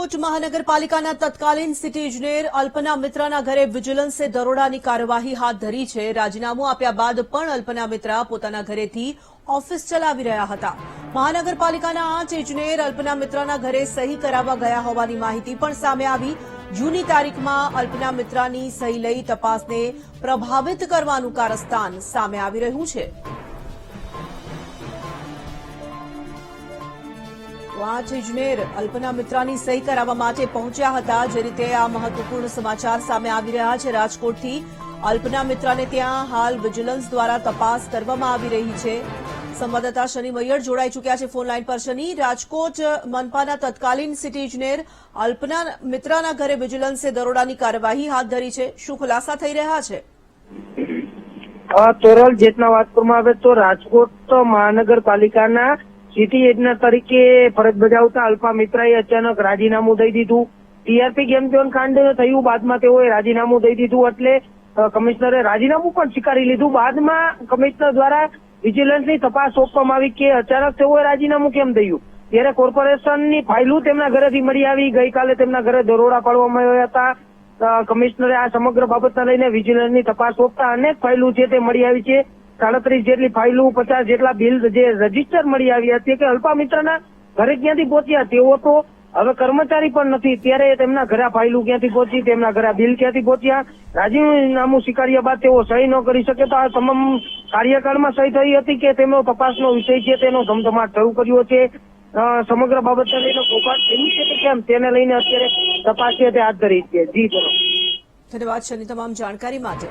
રાજકોટ મહાનગરપાલિકાના તત્કાલીન સિટી ઇજનેર અલ્પના મિત્રાના ઘરે વિજિલન્સે દરોડાની કાર્યવાહી હાથ ધરી છે। રાજીનામું આપ્યા બાદ પણ અલ્પના મિત્રા પોતાના ઘરેથી ઓફિસ ચલાવી રહ્યા હતા। મહાનગરપાલિકાના 8 ઇજનેર અલ્પના મિત્રાના ઘરે સહી કરાવવા ગયા હોવાની માહિતી પણ સામે આવી। જૂની તારીખમાં અલ્પના મિત્રાની સહી લઈ તપાસને પ્રભાવિત કરવાનું કારસ્તાન સામે આવી રહ્યું છે। 8 ઇજનેર અલ્પના મિત્રાની સહી કરાવવા માટે પહોંચ્યા હતા। જે રીતે આ મહત્વપૂર્ણ સમાચાર સામે આવી રહ્યા છે રાજકોટથી। અલ્પના મિત્રાને ત્યાં હાલ વિજિલન્સ દ્વારા તપાસ કરવામાં આવી રહી છે। સંવાદદાતા શનિ મૈયર જોડાઈ ચૂક્યા છે ફોન લાઈન પર। શનિ, રાજકોટ મનપાના તત્કાલીન સિટી ઇજનેર અલ્પના મિત્રાના ઘરે વિજિલન્સે દરોડાની કાર્યવાહી હાથ ધરી છે। શું ખુલાસા થઈ રહ્યા છે? તોરલ જેટના વાત કરવામાં આવે તો રાજકોટ મહાનગરપાલિકાના સિટી ઇજનેર તરીકે ફરજ બજાવતા અલ્પા મિત્રાએ અચાનક રાજીનામું દઈ દીધું। ટીઆરપી ગેમ ઝોન કાંડ થયું બાદમાં તેઓએ રાજીનામું દઈ દીધું એટલે કમિશનરે રાજીનામું પણ સ્વીકારી લીધું। બાદમાં કમિશનર દ્વારા વિજિલન્સની તપાસ સોંપવામાં આવી કે અચાનક તેઓએ રાજીનામું કેમ દયું। ત્યારે કોર્પોરેશનની ફાઇલો તેમના ઘરેથી મળી આવી। ગઈકાલે તેમના ઘરે દરોડા પાડવામાં આવ્યા હતા। કમિશનરે આ સમગ્ર બાબતને લઈને વિજિલન્સની તપાસ સોંપતા અનેક ફાઇલો છે તે મળી આવી છે। 37 જેટલી ફાઇલો, 50 જેટલા બિલ જે રજીસ્ટર મળી આવ્યા છે કે અલ્પા મિત્રના ઘરે ક્યાંથી પહોંચ્યા। તેઓ તો હવે કર્મચારી પણ નથી, ત્યારે તેમના ઘરે ફાઇલો ક્યાંથી પહોંચી, તેમના ઘરે બિલ ક્યાંથી પહોંચ્યા। રાજીનામું સ્વીકાર્યા બાદ તેઓ સહી ન કરી શકે તો આ તમામ કાર્યકાળમાં સહી થઈ હતી કે તેમનો તપાસનો વિષય છે તેનો ધમધમાટ શરૂ કર્યો છે। સમગ્ર બાબતને લઈને કૌભાંડ થયું છે કે કેમ તેને લઈને અત્યારે તપાસ છે તે હાથ ધરી છે। જી ચલો, ધન્યવાદ શનિ તમામ જાણકારી માટે।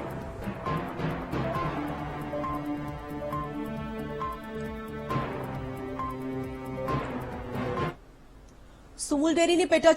સુમુલ ડેરીની પેટા